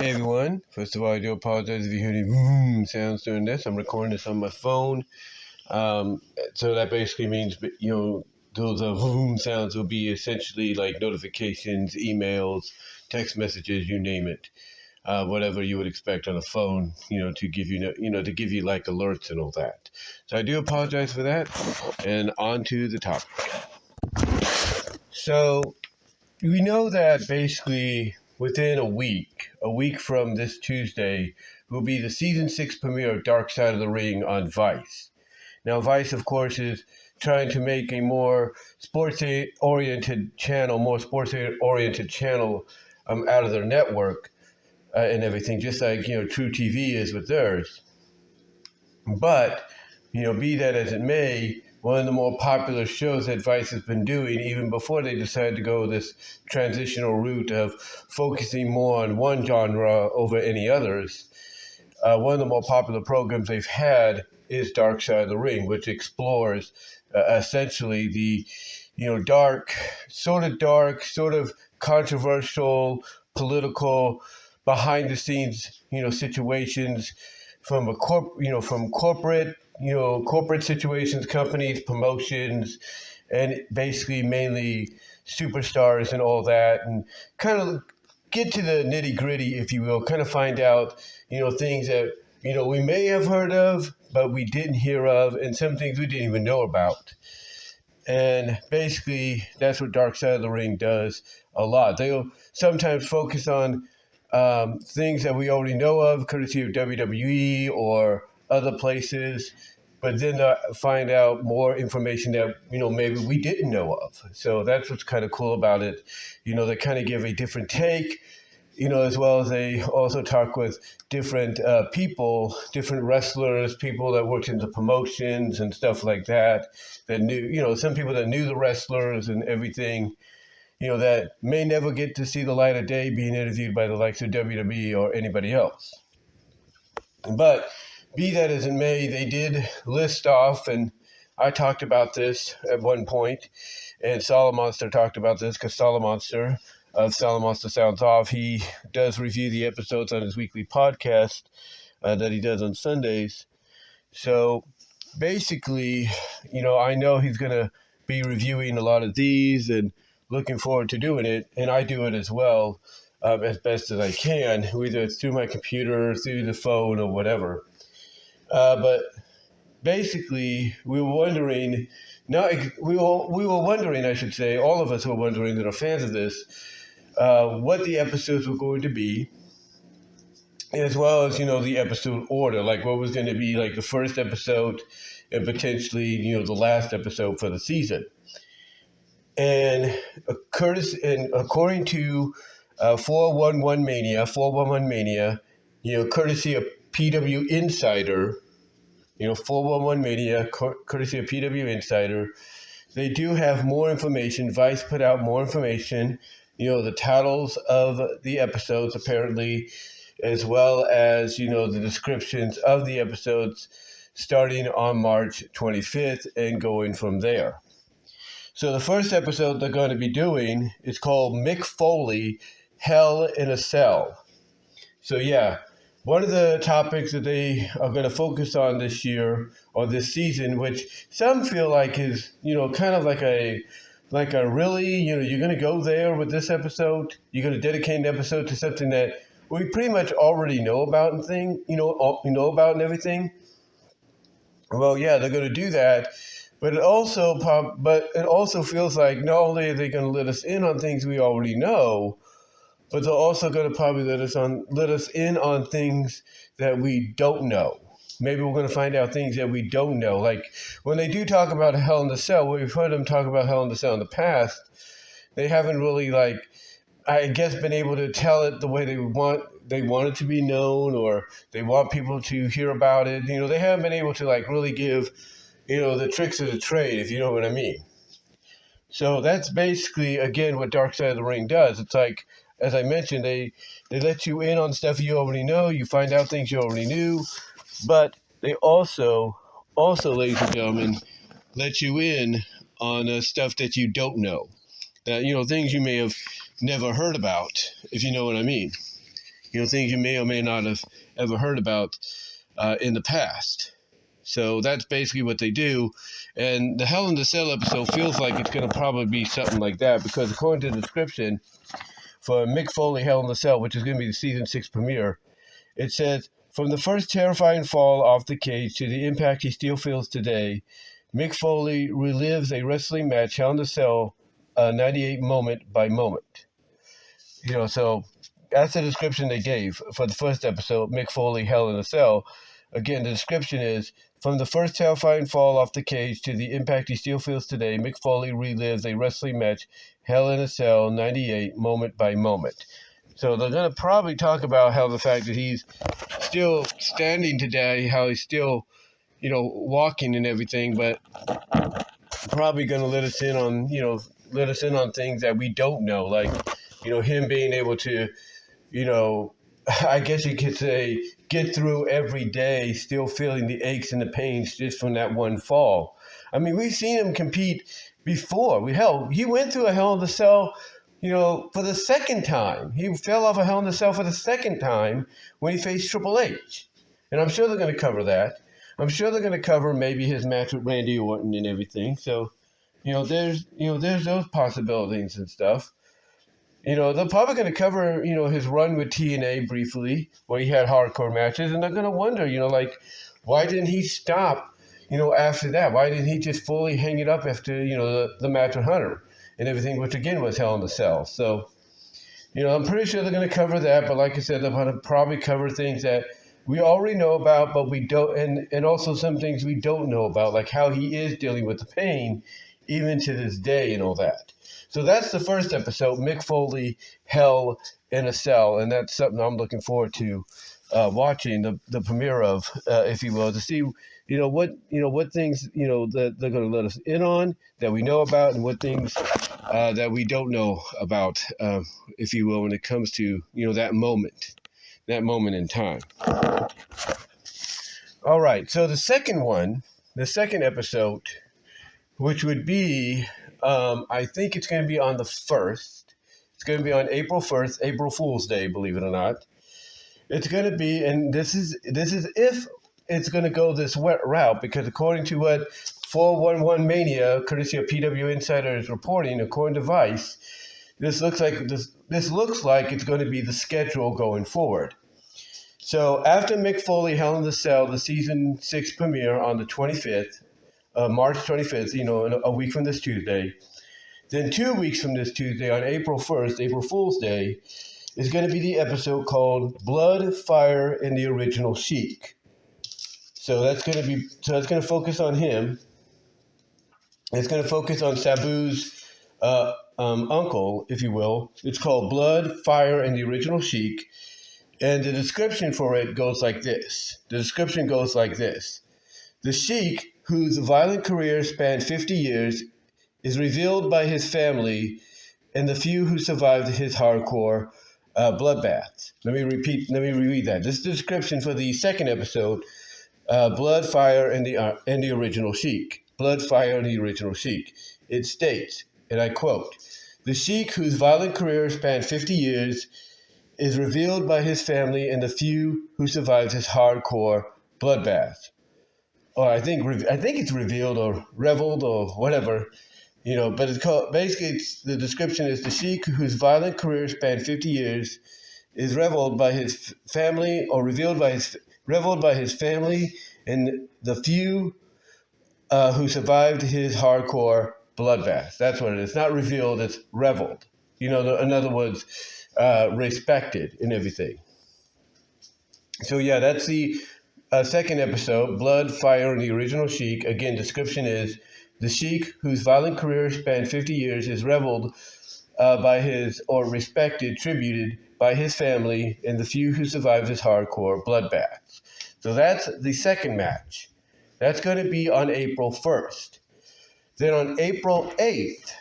Hey everyone, first of all I do apologize if you hear any sounds during this. I'm recording this on my phone, so that basically means, those sounds will be essentially like notifications, emails, text messages, you name it, whatever you would expect on a phone, to give you like alerts and all that. So I do apologize for that, and on to the topic. So we know that basically within a week from this Tuesday, will be the season 6 premiere of Dark Side of the Ring on Vice. Now, Vice, of course, is trying to make a more sports-oriented channel out of their network and everything, just like, True TV is with theirs. But, be that as it may, one of the more popular shows that Vice has been doing, even before they decided to go this transitional route of focusing more on one genre over any others, one of the more popular programs they've had is Dark Side of the Ring, which explores essentially the, dark, sort of controversial, political, behind-the-scenes, situations from corporate situations, companies, promotions, and basically mainly superstars and all that, and kind of get to the nitty gritty, if you will, kind of find out, things that, we may have heard of, but we didn't hear of, and some things we didn't even know about. And basically, that's what Dark Side of the Ring does a lot. They'll sometimes focus on things that we already know of, courtesy of WWE or other places, but then find out more information that, maybe we didn't know of. So that's what's kind of cool about it. They kind of give a different take, as well as they also talk with different people, different wrestlers, people that worked in the promotions and stuff like that knew, some people that knew the wrestlers and everything, that may never get to see the light of day being interviewed by the likes of WWE or anybody else. But be that as it may, they did list off, and I talked about this at one point, and Solomonster talked about this, because Solomonster of Solomonster Sounds Off, he does review the episodes on his weekly podcast that he does on Sundays. So basically, I know he's going to be reviewing a lot of these and looking forward to doing it, and I do it as well as best as I can, whether it's through my computer, through the phone, or whatever. But basically, we were wondering, I should say, all of us were wondering that are fans of this, what the episodes were going to be, as well as, the episode order, like what was going to be like the first episode and potentially, the last episode for the season. And according to 411 Mania, courtesy of PWInsider, 411 Mania, courtesy of PWInsider, they do have more information. Vice put out more information, the titles of the episodes apparently, as well as, the descriptions of the episodes starting on March 25th and going from there. So the first episode they're going to be doing is called Mick Foley, Hell in a Cell. So yeah, one of the topics that they are going to focus on this year or this season, which some feel like is, kind of like a really, you're going to go there with this episode. You're going to dedicate an episode to something that we pretty much already know about and about and everything. Well, yeah, they're going to do that. But it also feels like not only are they going to let us in on things we already know, but they're also going to probably let us in on things that we don't know. Maybe we're going to find out things that we don't know. Like when they do talk about Hell in the Cell, we've heard them talk about Hell in the Cell in the past. They haven't really, been able to tell it the way they want it to be known, or they want people to hear about it. They haven't been able to really give, the tricks of the trade, if you know what I mean. So that's basically, again, what Dark Side of the Ring does. It's like, as I mentioned, they let you in on stuff you already know. You find out things you already knew. But they also, ladies and gentlemen, let you in on stuff that you don't know. That, things you may have never heard about, if you know what I mean. things you may or may not have ever heard about in the past. So that's basically what they do. And the Hell in the Cell episode feels like it's going to probably be something like that, because according to the description for Mick Foley Hell in the Cell, which is going to be the season 6 premiere, it says, from the first terrifying fall off the cage to the impact he still feels today, Mick Foley relives a wrestling match, Hell in the Cell, 98 moment by moment. So that's the description they gave for the first episode, Mick Foley Hell in a Cell. Again, the description is, from the first terrifying fall off the cage to the impact he still feels today, Mick Foley relives a wrestling match, Hell in a Cell, 98, moment by moment. So they're going to probably talk about how the fact that he's still standing today, how he's still, walking and everything, but probably going to let us in on things that we don't know, like, him being able to, I guess you could say, get through every day still feeling the aches and the pains just from that one fall. I mean, we've seen him compete before. He went through a Hell in the Cell, for the second time. He fell off a Hell in the Cell for the second time when he faced Triple H. And I'm sure they're going to cover that. I'm sure they're going to cover maybe his match with Randy Orton and everything. So, there's those possibilities and stuff. They're probably going to cover, his run with TNA briefly, where he had hardcore matches, and they're going to wonder, why didn't he stop, after that? Why didn't he just fully hang it up after, the match with Hunter and everything, which again was Hell in the Cell. So, I'm pretty sure they're going to cover that, but like I said, they're going to probably cover things that we already know about, but we don't, and also some things we don't know about, like how he is dealing with the pain, even to this day and all that. So that's the first episode, Mick Foley, Hell in a Cell, and that's something I'm looking forward to watching the premiere of, if you will, to see what things that they're going to let us in on that we know about, and what things that we don't know about, if you will, when it comes to that moment in time. All right, so the second episode, which would be, I think it's going to be on the 1st. It's going to be on April 1st, April Fool's Day, believe it or not. It's going to be, and this is if it's going to go this route, because according to what 411 Mania, courtesy of PWInsider, is reporting, according to Vice, this looks like it's going to be the schedule going forward. So after Mick Foley Hell in the Cell, the season 6 premiere on the 25th, March 25th, in a week from this Tuesday. Then 2 weeks from this Tuesday, on April 1st, April Fool's Day, is going to be the episode called Blood, Fire, and the Original Sheik. So that's going to focus on him. It's going to focus on Sabu's uncle, if you will. It's called Blood, Fire, and the Original Sheik. And the description for it goes like this. The Sheik, whose violent career spanned 50 years, is revealed by his family and the few who survived his hardcore bloodbaths. Let me reread that. This is the description for the second episode, Blood, Fire, and the Original Sheik. Blood, Fire, and the Original Sheik. It states, and I quote, the Sheik, whose violent career spanned 50 years, is revealed by his family and the few who survived his hardcore bloodbaths. Or I think it's revealed or reveled or whatever, but it's called, basically the description is the Sheik, whose violent career spanned 50 years, is reveled by his family and the few who survived his hardcore bloodbath. That's what it is. Not revealed, it's reveled. In other words, respected and everything. So yeah, that's the second episode, Blood, Fire, and the Original Sheik. Again, description is the Sheik, whose violent career spanned 50 years, is reveled by his, or respected, tributed by his family and the few who survived his hardcore bloodbaths. So that's the second match. That's going to be on April 1st. Then on April 8th,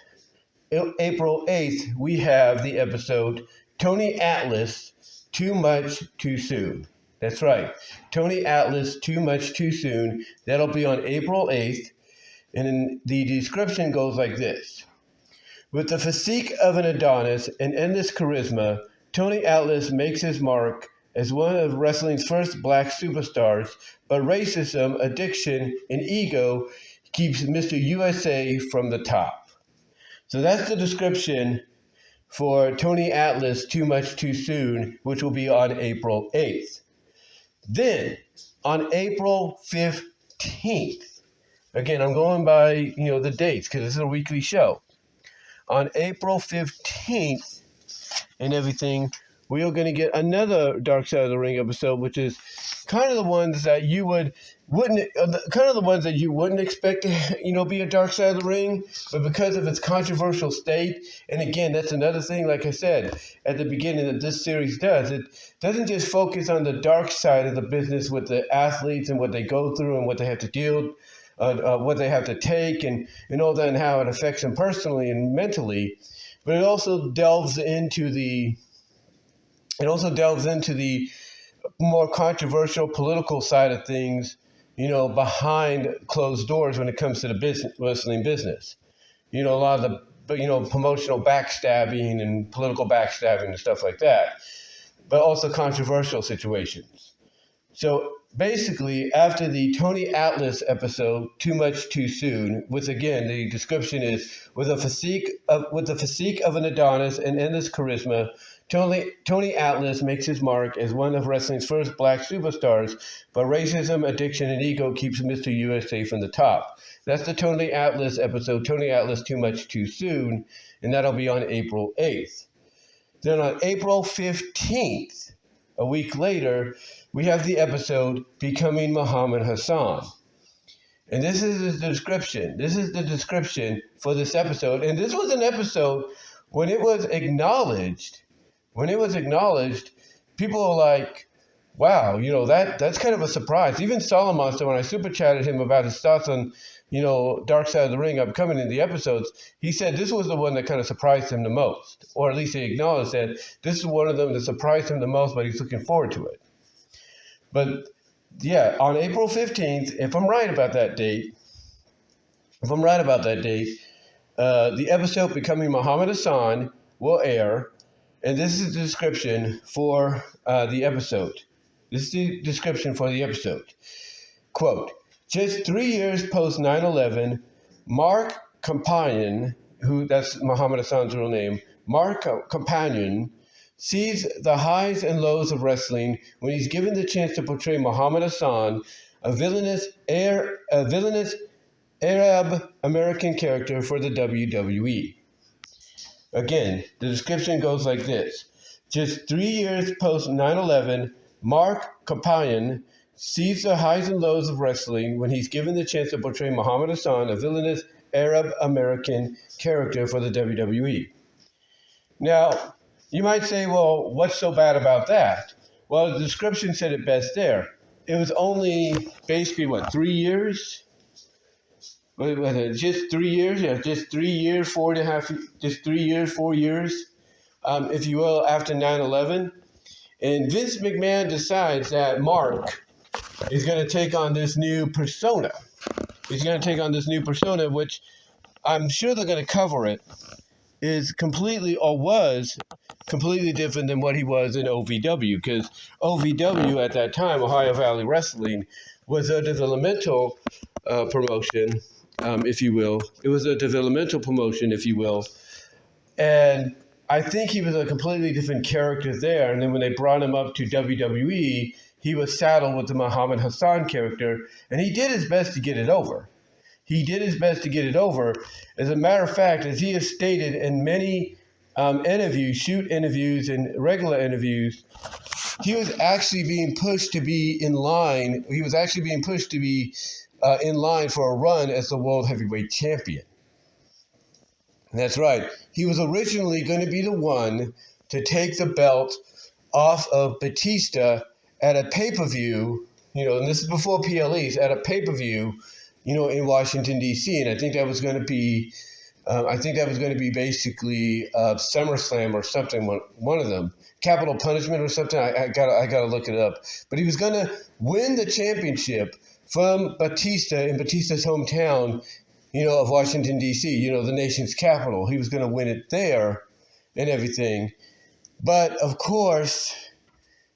we have the episode Tony Atlas, Too Much, Too Soon. That's right. Tony Atlas, Too Much, Too Soon. That'll be on April 8th. And then the description goes like this. With the physique of an Adonis and endless charisma, Tony Atlas makes his mark as one of wrestling's first black superstars, but racism, addiction, and ego keeps Mr. USA from the top. So that's the description for Tony Atlas, Too Much Too Soon, which will be on April 8th. Then, on April 15th, again, I'm going by, the dates because this is a weekly show. On April 15th and everything, we are going to get another Dark Side of the Ring episode, which is kind of the ones that you wouldn't expect to, be a Dark Side of the Ring, but because of its controversial state, and again, that's another thing, like I said at the beginning, that this series does. It doesn't just focus on the dark side of the business with the athletes and what they go through and what they have to deal, what they have to take, and all that, and how it affects them personally and mentally, but it also delves into the more controversial political side of things, behind closed doors when it comes to the wrestling business. A lot of the, promotional backstabbing and political backstabbing and stuff like that, but also controversial situations. So basically, after the Tony Atlas episode, Too Much Too Soon, which again, the description is with the physique of an Adonis and endless charisma, Tony Atlas makes his mark as one of wrestling's first black superstars, but racism, addiction, and ego keeps Mr. USA from the top. That's the Tony Atlas episode, Tony Atlas Too Much Too Soon, and that'll be on April 8th. Then on April 15th, a week later, we have the episode Becoming Muhammad Hassan. And this is the description. This is the description for this episode. And this was an episode when it was acknowledged. People are like, wow, that's kind of a surprise. Even Solomonster, when I super chatted him about his thoughts on, Dark Side of the Ring upcoming in the episodes, he said this was the one that kind of surprised him the most. Or at least he acknowledged that this is one of them that surprised him the most, but he's looking forward to it. But yeah, on April 15th, if I'm right about that date, the episode Becoming Muhammad Hassan will air. And this is the description for the episode. Quote, just 3 years post 9/11, Marc Copani, that's Muhammad Hassan's real name, Marc Copani sees the highs and lows of wrestling when he's given the chance to portray Muhammad Hassan, a villainous Arab American character for the WWE. Again, the description goes like this. Just 3 years post 9/11, Marc Copani sees the highs and lows of wrestling when he's given the chance to portray Muhammad Hassan, a villainous Arab American character for the WWE. Now, you might say, well, what's so bad about that? Well, the description said it best there. It was only basically, 3 years? Just 3 years? Yeah, just 3 years, 4 years, if you will, after 9/11. And Vince McMahon decides that Mark is going to take on this new persona. Which I'm sure they're going to cover it, was completely different than what he was in OVW, because OVW at that time, Ohio Valley Wrestling, was a developmental promotion, if you will. It was a developmental promotion, if you will. And I think he was a completely different character there. And then when they brought him up to WWE, he was saddled with the Muhammad Hassan character, and he did his best to get it over. As a matter of fact, as he has stated in many shoot interviews and regular interviews, he was actually being pushed to be in line. In line for a run as the World Heavyweight Champion. That's right. He was originally going to be the one to take the belt off of Batista at a pay-per-view, and this is before PLEs, at a pay-per-view, in Washington, D.C. And I think that was going to be basically SummerSlam or something, one of them. Capital Punishment or something. I gotta look it up. But he was going to win the championship from Batista in Batista's hometown, of Washington, D.C., the nation's capital. He was going to win it there and everything. But of course,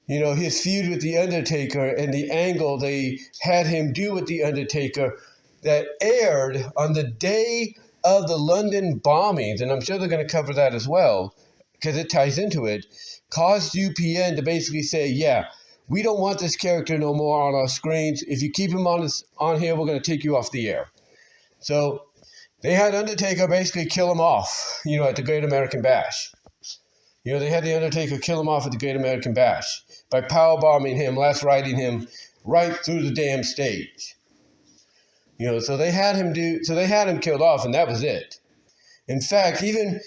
his feud with The Undertaker and the angle they had him do with The Undertaker that aired on the day of the London bombings, and I'm sure they're going to cover that as well, because it ties into it, caused UPN to basically say, yeah, we don't want this character no more on our screens. If you keep him on here, we're going to take you off the air. So they had Undertaker basically kill him off, at the Great American Bash. They had The Undertaker kill him off at the Great American Bash by powerbombing him, last riding him right through the damn stage. So they had him killed off, and that was it. In fact, even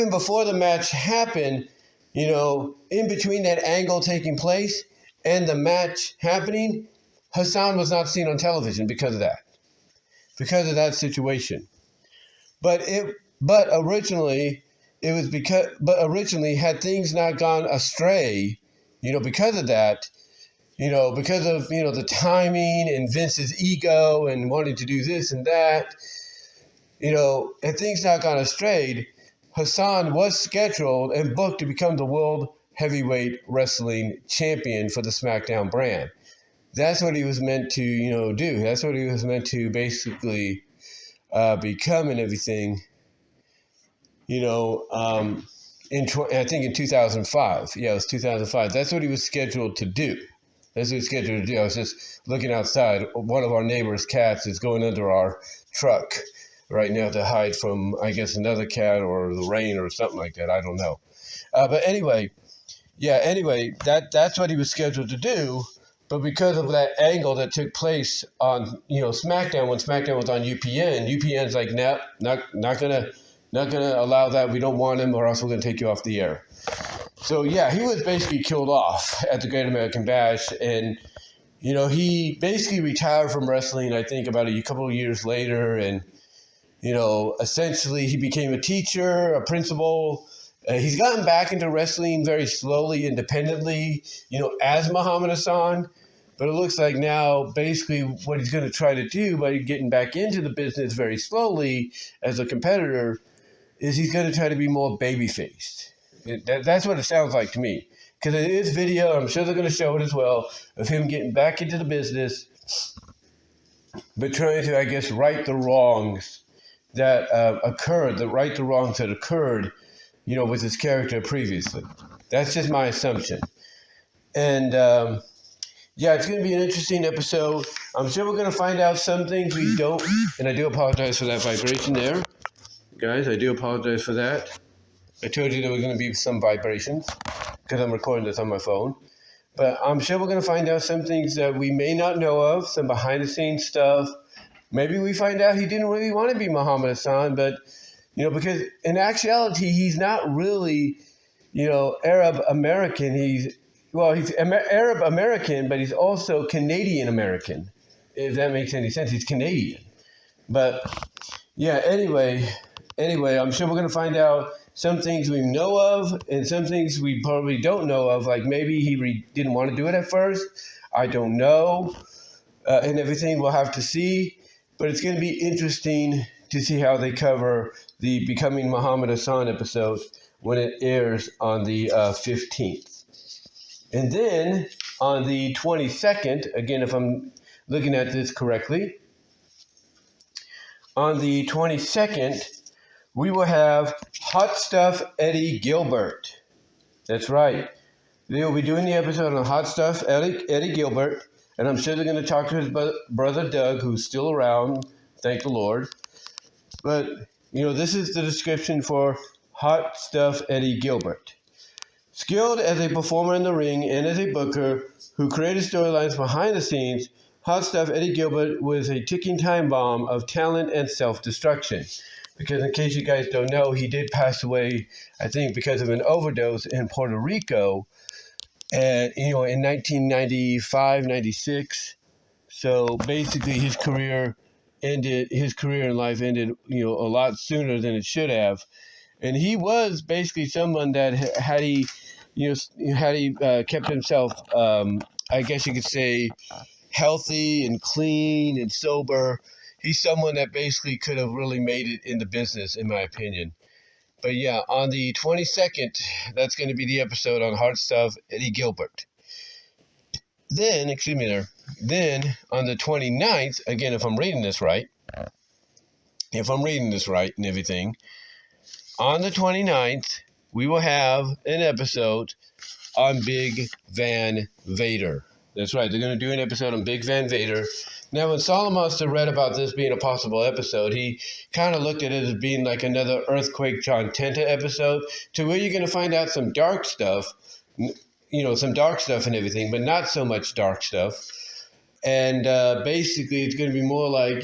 before the match happened, in between that angle taking place and the match happening, Hassan was not seen on television because of that situation. But originally had things not gone astray, because of that, because of the timing and Vince's ego and wanting to do this and that, had things not gone astray, Hassan was scheduled and booked to become the World Heavyweight Wrestling Champion for the SmackDown brand. That's what he was meant to, do. That's what he was meant to basically become and everything. I think in 2005. Yeah, it was 2005. That's what he was scheduled to do. I was just looking outside. One of our neighbor's cats is going under our truck right now to hide from, I guess, another cat or the rain or something like that. I don't know. But anyway, that's what he was scheduled to do. But because of that angle that took place on, SmackDown, when SmackDown was on UPN's like, nah, not gonna allow that. We don't want him, or else we're gonna take you off the air. So yeah, he was basically killed off at the Great American Bash, and he basically retired from wrestling. I think about a couple of years later, and essentially he became a teacher, a principal. He's gotten back into wrestling very slowly, independently, as Muhammad Hassan. But it looks like now basically what he's going to try to do by getting back into the business very slowly as a competitor is he's going to try to be more baby-faced. That's what it sounds like to me. Because in his video, I'm sure they're going to show it as well, of him getting back into the business, but trying to, I guess, right the wrongs that occurred, with his character previously. That's just my assumption. And, it's going to be an interesting episode. I'm sure we're going to find out some things we don't, and I do apologize for that vibration there. Guys, I do apologize for that. I told you there were going to be some vibrations because I'm recording this on my phone. But I'm sure we're going to find out some things that we may not know of, some behind-the-scenes stuff. Maybe we find out he didn't really want to be Muhammad Hassan, but, because in actuality, he's not really, Arab American. He's Arab American, but he's also Canadian American, if that makes any sense. He's Canadian. But, yeah, anyway, I'm sure we're going to find out some things we know of and some things we probably don't know of, like maybe he didn't want to do it at first. I don't know. And everything we'll have to see. But it's going to be interesting to see how they cover the Becoming Muhammad Hassan episode when it airs on the 15th. And then on the 22nd, again, if I'm looking at this correctly, on the 22nd, we will have Hot Stuff Eddie Gilbert. That's right. They will be doing the episode on Hot Stuff Eddie Gilbert, and I'm sure they're going to talk to his brother Doug, who's still around, thank the Lord. But, this is the description for Hot Stuff Eddie Gilbert. Skilled as a performer in the ring and as a booker who created storylines behind the scenes, Hot Stuff Eddie Gilbert was a ticking time bomb of talent and self-destruction. Because in case you guys don't know, he did pass away, I think, because of an overdose in Puerto Rico, and in 1995, 96. So basically, his career in life ended, a lot sooner than it should have. And he was basically someone that had he kept himself, I guess you could say, healthy and clean and sober, he's someone that basically could have really made it in the business, in my opinion. But yeah, on the 22nd, that's going to be the episode on Hard Stuff, Eddie Gilbert. Then, excuse me there, then on the 29th, again, if I'm reading this right and everything, on the 29th, we will have an episode on Big Van Vader. That's right, they're going to do an episode on Big Van Vader. Now, when Solomon read about this being a possible episode, he kind of looked at it as being like another Earthquake John Tenta episode, to where you're going to find out some dark stuff, some dark stuff and everything, but not so much dark stuff. And basically, it's going to be more like,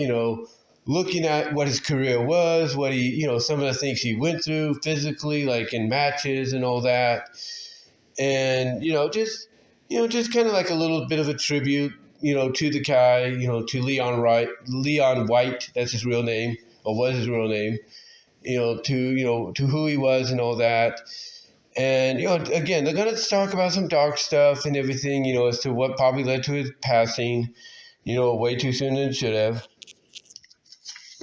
looking at what his career was, what he, some of the things he went through physically, like in matches and all that. And, just kind of like a little bit of a tribute, to the guy, to Leon White, that's his real name, or was his real name, to who he was and all that. And, again, they're going to talk about some dark stuff and everything, as to what probably led to his passing, way too soon than it should have.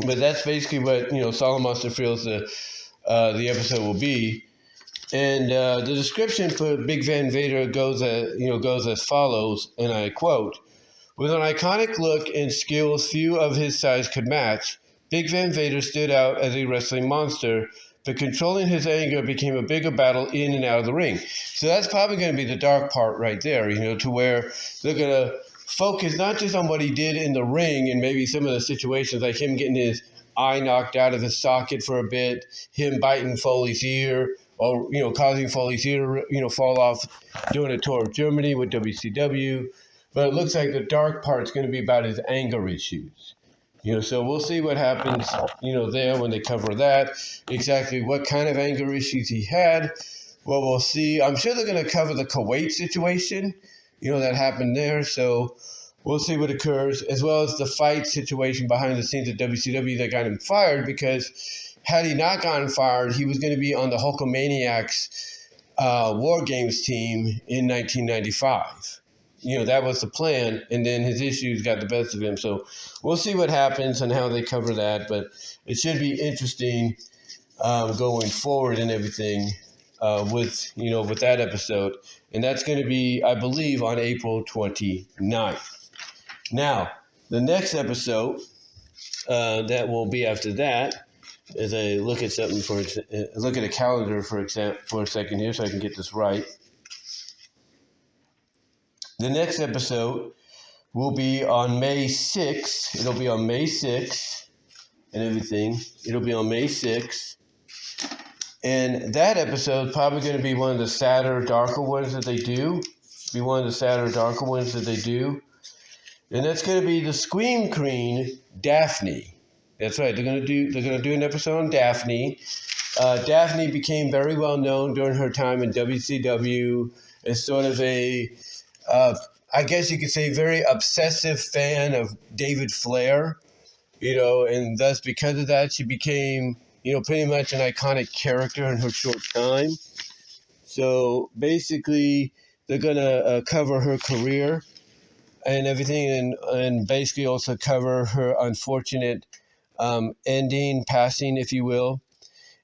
But that's basically what, Solomon feels the episode will be. And the description for Big Van Vader goes as follows, and I quote, "With an iconic look and skills few of his size could match, Big Van Vader stood out as a wrestling monster, but controlling his anger became a bigger battle in and out of the ring." So that's probably going to be the dark part right there, to where they're going to focus not just on what he did in the ring and maybe some of the situations, like him getting his eye knocked out of his socket for a bit, him biting Foley's ear, or, causing Foley's ear to, fall off doing a tour of Germany with WCW. But it looks like the dark part's going to be about his anger issues. So we'll see what happens, there when they cover that, exactly what kind of anger issues he had. Well, we'll see. I'm sure they're going to cover the Kuwait situation, that happened there. So we'll see what occurs, as well as the fight situation behind the scenes at WCW that got him fired, because had he not gotten fired, he was going to be on the Hulkamaniacs War Games team in 1995. That was the plan, and then his issues got the best of him. So we'll see what happens and how they cover that, but it should be interesting going forward and everything with that episode. And that's going to be, I believe, on April 29th. Now, the next episode that will be after that, as I look at look at a calendar for a second here so I can get this right. The next episode will be on May 6th. It'll be on May 6th and everything. It'll be on May 6th. And that episode is probably going to be one of the sadder, darker ones that they do. And that's going to be the Scream Queen, Daphne. That's right. They're going to do an episode on Daphne. Daphne became very well known during her time in WCW as sort of a, I guess you could say, very obsessive fan of David Flair, and thus because of that, she became, pretty much an iconic character in her short time. So basically, they're going to cover her career and everything, and basically also cover her unfortunate passing, if you will.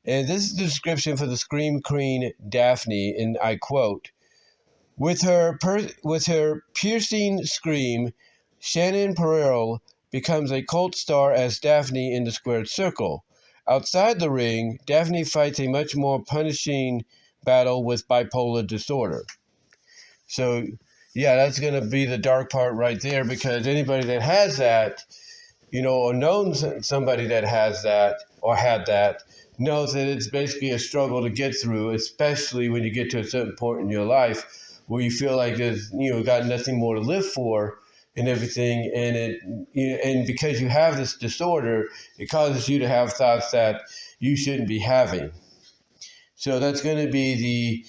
And this is the description for the Scream Queen Daphne, and I quote, With her piercing scream, Shannon Pereira becomes a cult star as Daphne in the Squared Circle. Outside the ring, Daphne fights a much more punishing battle with bipolar disorder." So, yeah, that's going to be the dark part right there, because anybody that has that, or knows somebody that has that or had that, knows that it's basically a struggle to get through, especially when you get to a certain point in your life where you feel like there's, got nothing more to live for and everything. And because you have this disorder, it causes you to have thoughts that you shouldn't be having. So that's going to be the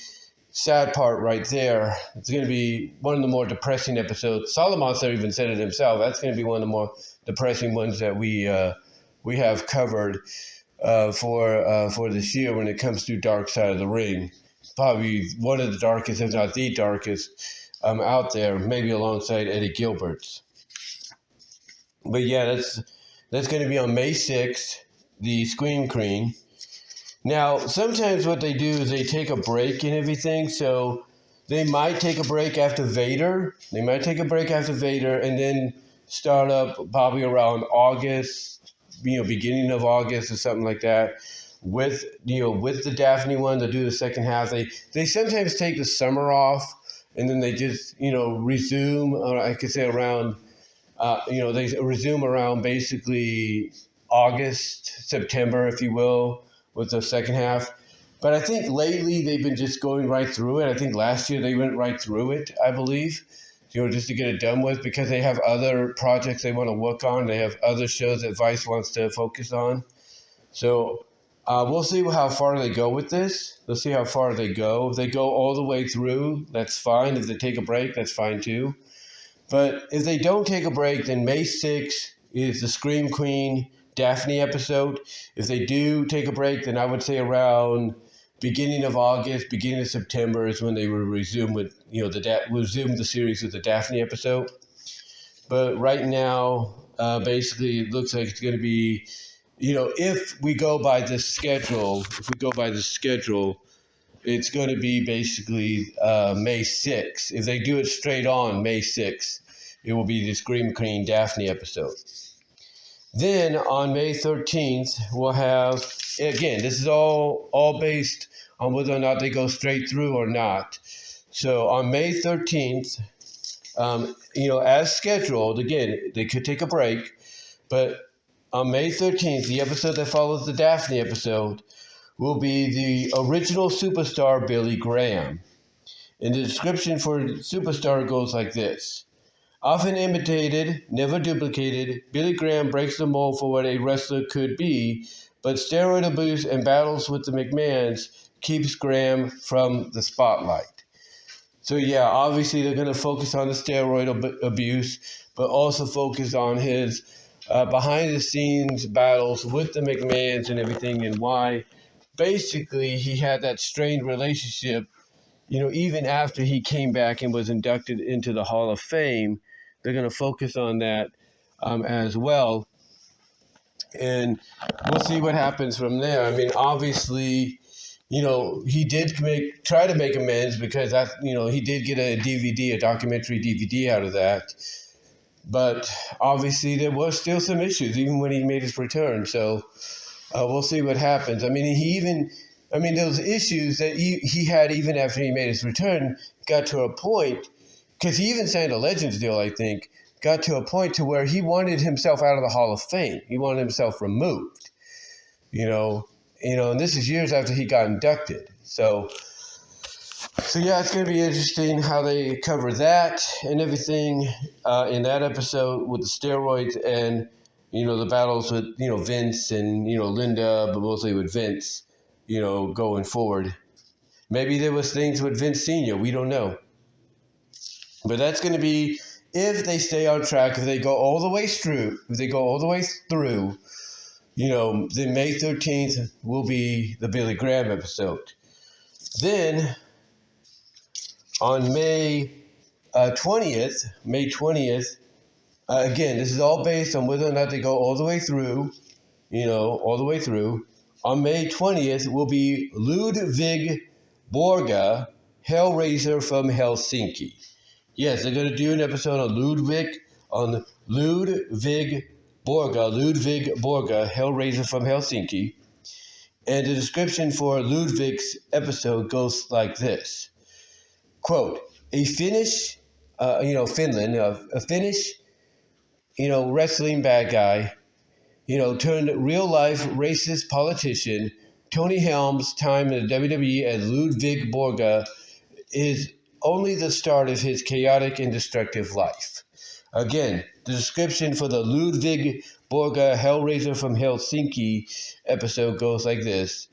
sad part right there. It's going to be one of the more depressing episodes. Solomon even said it himself. That's going to be one of the more depressing ones that we have covered for this year when it comes to Dark Side of the Ring. Probably one of the darkest, if not the darkest, out there, maybe alongside Eddie Gilbert's. But yeah, that's going to be on May 6th, the Scream Queen. Now, sometimes what they do is they take a break and everything. So they might take a break after Vader. They might take a break after Vader and then start up probably around August, beginning of August or something like that. With the Daphne one, they'll do the second half. They sometimes take the summer off and then they just resume. Or I could say around they resume around basically August, September, if you will, with the second half. But I think lately they've been just going right through it. I think last year they went right through it, I believe, just to get it done with because they have other projects they want to work on. They have other shows that Vice wants to focus on. So we'll see how far they go with this. Let's see how far they go. If they go all the way through, that's fine. If they take a break, that's fine too. But if they don't take a break, then May 6th is the Scream Queen Daphne episode. If they do take a break, then I would say around beginning of August, beginning of September is when they will resume with resume the series with the Daphne episode. But right now, basically, it looks like it's going to be, if we go by the schedule, it's going to be basically May 6th. If they do it straight on May 6th, it will be the Scream Queen Daphne episode. Then on May 13th, we'll have, again, this is all based on whether or not they go straight through or not. So on May 13th, as scheduled, again, they could take a break, but on May 13th, the episode that follows the Daphne episode will be the original superstar Billy Graham. And the description for superstar goes like this. Often imitated, never duplicated, Billy Graham breaks the mold for what a wrestler could be, but steroid abuse and battles with the McMahons keeps Graham from the spotlight. So yeah, obviously they're going to focus on the steroid abuse, but also focus on his behind-the-scenes battles with the McMahons and everything, and why basically he had that strained relationship, even after he came back and was inducted into the Hall of Fame. They're going to focus on that as well. And we'll see what happens from there. I mean, obviously, he did try to make amends because he did get a documentary DVD out of that. But obviously there was still some issues even when he made his return. So we'll see what happens. I mean, those issues that he had even after he made his return got to a point, because he even signed a Legends deal, I think, got to a point to where he wanted himself out of the Hall of Fame. He wanted himself removed, and this is years after he got inducted. So yeah, it's going to be interesting how they cover that and everything in that episode with the steroids and, the battles with, Vince and, Linda, but mostly with Vince, going forward. Maybe there was things with Vince Sr., we don't know. But that's going to be, if they stay on track, if they go all the way through, then May 13th will be the Billy Graham episode. Then on May 20th, again, this is all based on whether or not they go all the way through, On May 20th will be Ludwig Borga, Hellraiser from Helsinki. Yes, they're going to do an episode on Ludwig Borga, Hellraiser from Helsinki. And the description for Ludwig's episode goes like this. Quote, a Finnish, Finland, a Finnish, wrestling bad guy, turned real-life racist politician. Tony Helm's time in the WWE as Ludwig Borga is only the start of his chaotic and destructive life. Again, the description for the Ludwig Borga Hellraiser from Helsinki episode goes like this.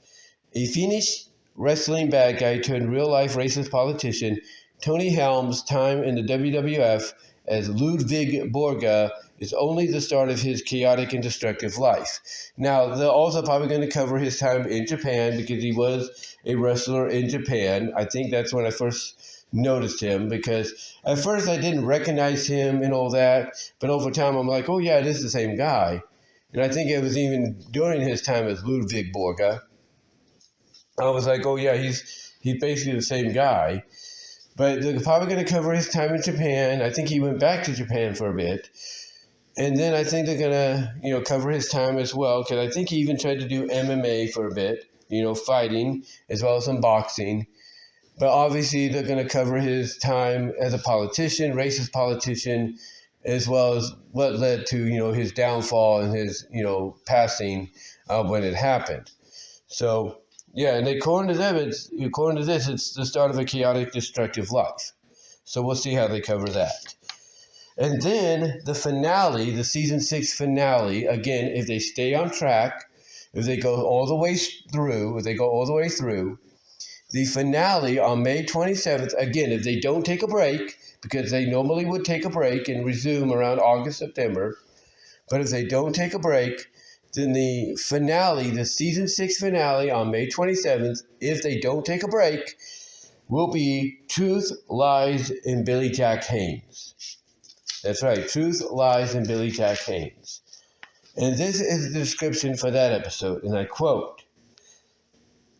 A Finnish wrestling bad guy turned real-life racist politician. Tony Helm's time in the WWF as Ludwig Borga is only the start of his chaotic and destructive life. Now, they're also probably going to cover his time in Japan because he was a wrestler in Japan. I think that's when I first noticed him, because at first I didn't recognize him and all that, but over time I'm like, oh yeah, it is the same guy. And I think it was even during his time as Ludwig Borga. I was like, oh yeah, he's basically the same guy. But they're probably going to cover his time in Japan. I think he went back to Japan for a bit. And then I think they're going to, cover his time as well, because I think he even tried to do MMA for a bit, fighting as well as some boxing. But obviously they're going to cover his time as a politician, racist politician, as well as what led to, his downfall and his, passing when it happened. So, yeah, and according to this, it's the start of a chaotic, destructive life. So we'll see how they cover that. And then the finale, the season 6 finale, again, if they stay on track, if they go all the way through, the finale on May 27th, again, if they don't take a break, because they normally would take a break and resume around August, September, but if they don't take a break, then the finale, the season 6 finale on May 27th, if they don't take a break, will be Truth, Lies, and Billy Jack Haynes. That's right, Truth, Lies, and Billy Jack Haynes. And this is the description for that episode, and I quote,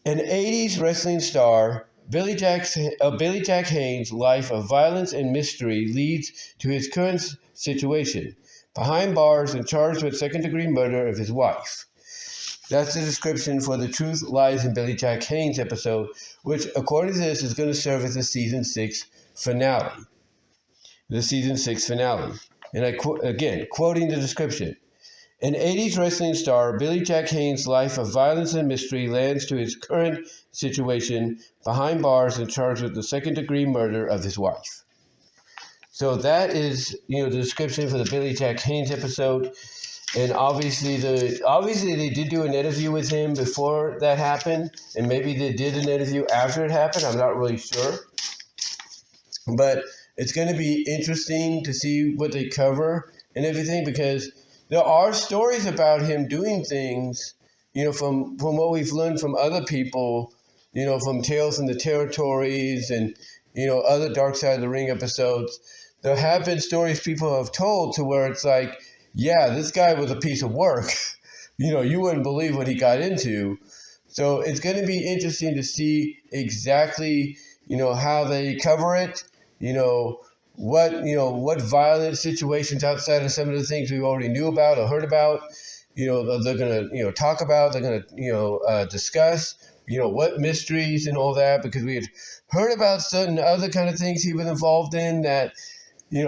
"An 80s wrestling star, Billy Jack Haynes' life of violence and mystery leads to his current situation, behind bars and charged with second-degree murder of his wife." That's the description for the Truth, Lies, and Billy Jack Haynes episode, which, according to this, is going to serve as the season 6 finale. The season 6 finale. And again, quoting the description. "An 80s wrestling star, Billy Jack Haynes' life of violence and mystery lands to his current situation, behind bars and charged with the second-degree murder of his wife." So that is, the description for the Billy Jack Haynes episode. And obviously they did do an interview with him before that happened, and maybe they did an interview after it happened. I'm not really sure. But it's going to be interesting to see what they cover and everything, because there are stories about him doing things, from what we've learned from other people, from Tales from the Territories and, other Dark Side of the Ring episodes. There have been stories people have told to where it's like, yeah, this guy was a piece of work. You wouldn't believe what he got into. So it's going to be interesting to see exactly, how they cover it. What violent situations outside of some of the things we already knew about or heard about, they're going to, talk about, they're going to, discuss, what mysteries and all that, because we had heard about certain other kind of things he was involved in that,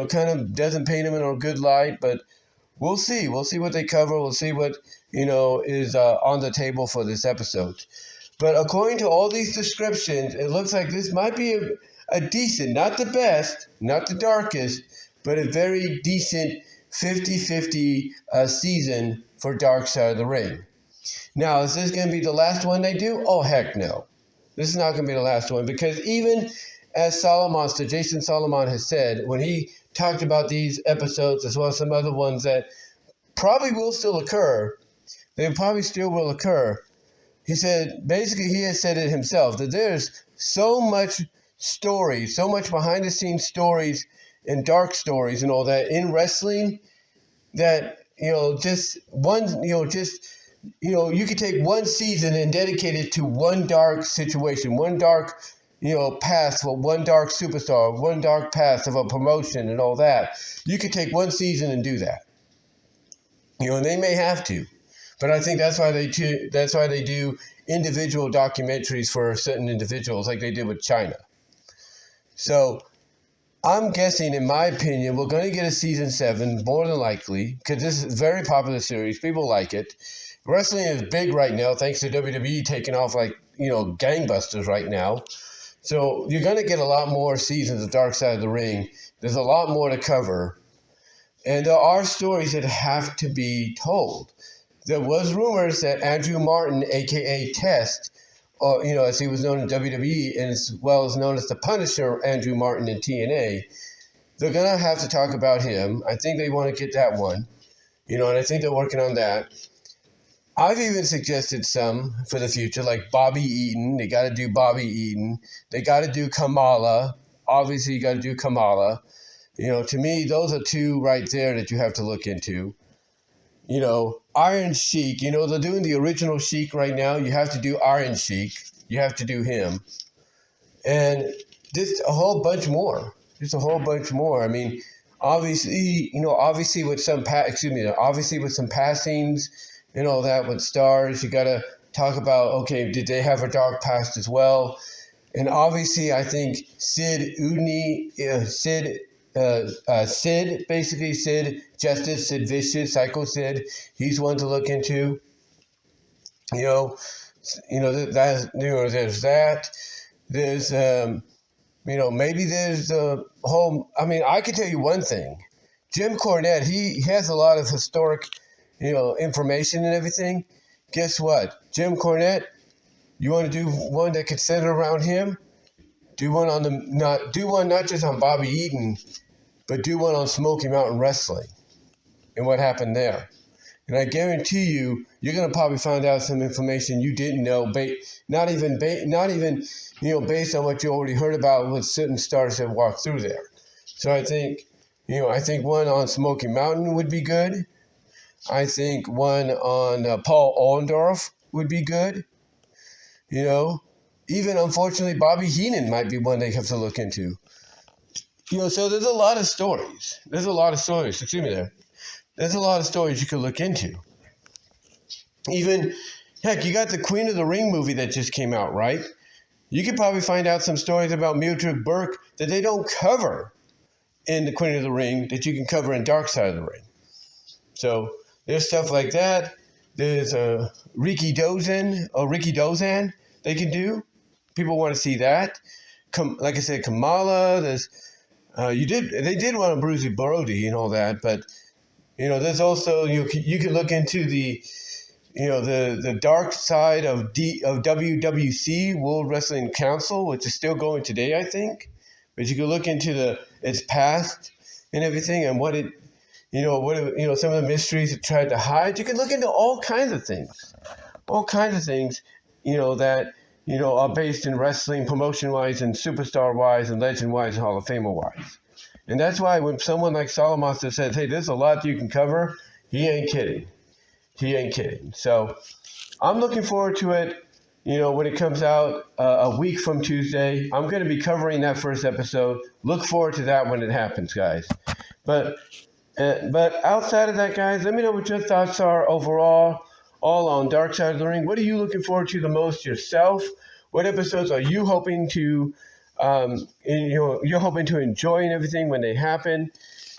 kind of doesn't paint him in a good light, but we'll see what they cover. We'll see what, is on the table for this episode. But according to all these descriptions, it looks like this might be a decent, not the best, not the darkest, but a very decent 50-50 season for Dark Side of the Ring. Now, is this going to be the last one they do? Oh, heck no. This is not going to be the last one, because even as Jason Solomon has said, when he talked about these episodes as well as some other ones that probably will still occur, they probably still will occur. He said, basically he has said it himself, that there's so much story, so much behind the scenes stories and dark stories and all that in wrestling that, you could take one season and dedicate it to one dark situation, one dark, path for one dark superstar, one dark path of a promotion and all that. You could take one season and do that. And they may have to. But I think that's why they do individual documentaries for certain individuals, like they did with China. So I'm guessing, in my opinion, we're going to get a season 7, more than likely, because this is a very popular series. People like it. Wrestling is big right now, thanks to WWE taking off like, gangbusters right now. So you're going to get a lot more seasons of Dark Side of the Ring. There's a lot more to cover. And there are stories that have to be told. There was rumors that Andrew Martin, a.k.a. Test, as he was known in WWE, and as well as known as the Punisher, Andrew Martin in TNA, they're going to have to talk about him. I think they want to get that one, and I think they're working on that. I've even suggested some for the future, like Bobby Eaton. They got to do Bobby Eaton. They got to do Kamala. Obviously, you got to do Kamala. To me, those are two right there that you have to look into. Iron Sheik, they're doing the original Sheik right now. You have to do Iron Sheik. you have to do him. And just a whole bunch more. I mean, obviously with some passings and all that with stars, you got to talk about, okay, did they have a dark past as well? And obviously, I think Sid, Justice, Sid Vicious, Psycho Sid, he's one to look into. There's that. There's, maybe there's the whole, I could tell you one thing. Jim Cornette, he has a lot of historic, information and everything. Guess what? Jim Cornette, you want to do one that could center around him? Do one not just on Bobby Eaton, but do one on Smoky Mountain Wrestling and what happened there. And I guarantee you, you're going to probably find out some information you didn't know, not even based on what you already heard about with certain stars that walked through there. So I think one on Smoky Mountain would be good. I think one on Paul Orndorff would be good. Even unfortunately, Bobby Heenan might be one they have to look into. So there's a lot of stories. There's a lot of stories you could look into. Even, heck, you got the Queen of the Ring movie that just came out, right? You could probably find out some stories about Mildred Burke that they don't cover in the Queen of the Ring that you can cover in Dark Side of the Ring. So there's stuff like that. There's Ricky Dozan they can do. People want to see that. Like I said, Kamala. There's they did one on Brucey Brody and all that, but there's also you can look into the dark side of WWC, World Wrestling Council, which is still going today, I think. But you can look into its past and everything, and what some of the mysteries it tried to hide. You can look into all kinds of things that are based in wrestling, promotion-wise, and superstar-wise, and legend-wise, and Hall of Famer-wise. And that's why when someone like Solomonster says, hey, there's a lot you can cover, he ain't kidding. So I'm looking forward to it, when it comes out a week from Tuesday. I'm going to be covering that first episode. Look forward to that when it happens, guys. But outside of that, guys, let me know what your thoughts are overall, all on Dark Side of the Ring. What are you looking forward to the most yourself? What episodes are you hoping to you're hoping to enjoy and everything when they happen?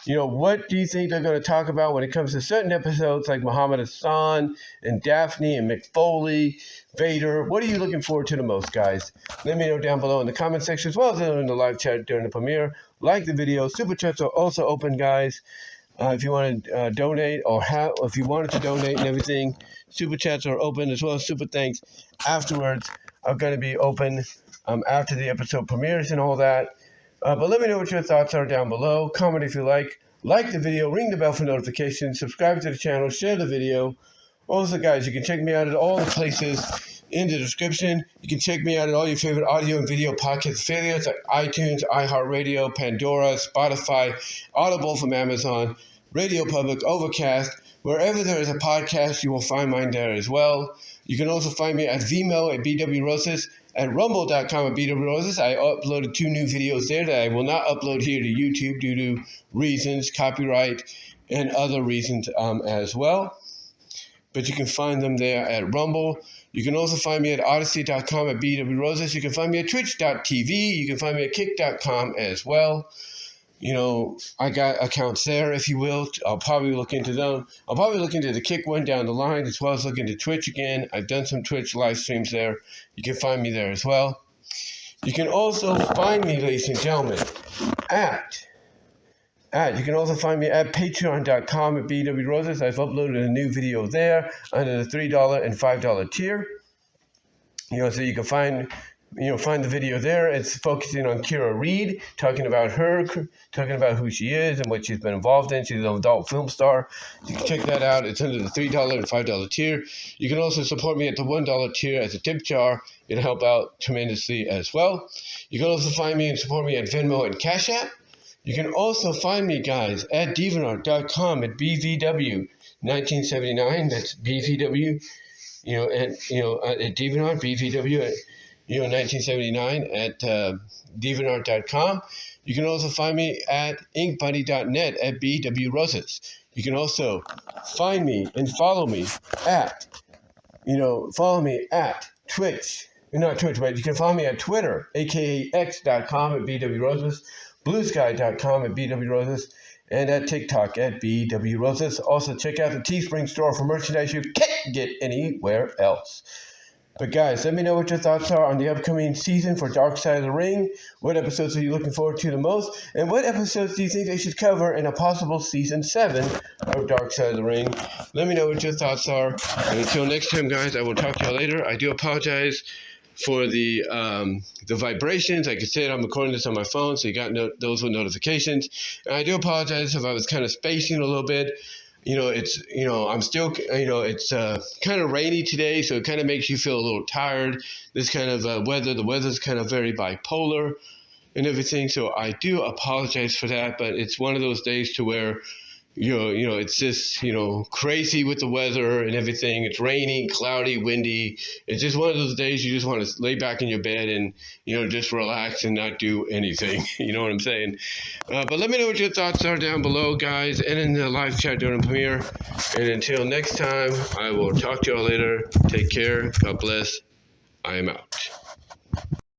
What do you think they're going to talk about when it comes to certain episodes like Muhammad Hassan and Daphne and Mick Foley, Vader? What are you looking forward to the most, guys? Let me know down below in the comment section, as well as in the live chat during the premiere. Like the video. Super chats are also open, guys. If you want to donate if you wanted to donate and everything, super chats are open, as well as super thanks afterwards are going to be open after the episode premieres and all that. But let me know what your thoughts are down below. Comment if you like the video, ring the bell for notifications, subscribe to the channel, share the video. Also, guys, you can check me out at all the places in the description. You can check me out at all your favorite audio and video podcast affiliates like iTunes, iHeartRadio, Pandora, Spotify, Audible from Amazon, Radio Public, Overcast. Wherever there is a podcast, you will find mine there as well. You can also find me at Vimeo at BWRoses, at rumble.com at BWRoses. I uploaded 2 new videos there that I will not upload here to YouTube due to reasons, copyright, and other reasons as well. But you can find them there at Rumble. You can also find me at odyssey.com at BWRoses. You can find me at twitch.tv. You can find me at kick.com as well. I got accounts there, if you will. I'll probably look into them. I'll probably look into the Kick one down the line, as well as look into Twitch again. I've done some Twitch live streams there. You can find me there as well. You can also find me, ladies and gentlemen, you can also find me at patreon.com at BWRoses. I've uploaded a new video there under the $3 and $5 tier. So you can find the video there. It's focusing on Kira Reed, talking about who she is and what she's been involved in. She's an adult film star. You can check that out. It's under the $3 and $5 tier. You can also support me at the $1 tier as a tip jar. It'll help out tremendously as well. You can also find me and support me at Venmo and Cash App. You can also find me, guys, at DeviantArt.com at BVW1979. That's BVW, at DeviantArt, BVW 1979 at deviantart.com. You can also find me at inkbuddy.net at BWRoses. You can also find me and follow me at, Twitch. Not Twitch, but you can follow me at Twitter, aka x.com at BWRoses, bluesky.com at BWRoses, and at TikTok at BWRoses. Also, check out the Teespring store for merchandise you can't get anywhere else. But guys, let me know what your thoughts are on the upcoming season for Dark Side of the Ring. What episodes are you looking forward to the most? And what episodes do you think they should cover in a possible Season 7 of Dark Side of the Ring? Let me know what your thoughts are. And until next time, guys, I will talk to y'all later. I do apologize for the vibrations. Like I said, I'm recording this on my phone, so you got those with notifications. And I do apologize if I was kind of spacing a little bit. I'm still, it's kind of rainy today, so it kind of makes you feel a little tired. This kind of the weather's kind of very bipolar and everything, so I do apologize for that, but it's one of those days to where, it's just, crazy with the weather and everything. It's raining, cloudy, windy. It's just one of those days you just want to lay back in your bed and, just relax and not do anything. You know what I'm saying? But let me know what your thoughts are down below, guys, and in the live chat during the premiere. And until next time, I will talk to y'all later. Take care. God bless. I am out.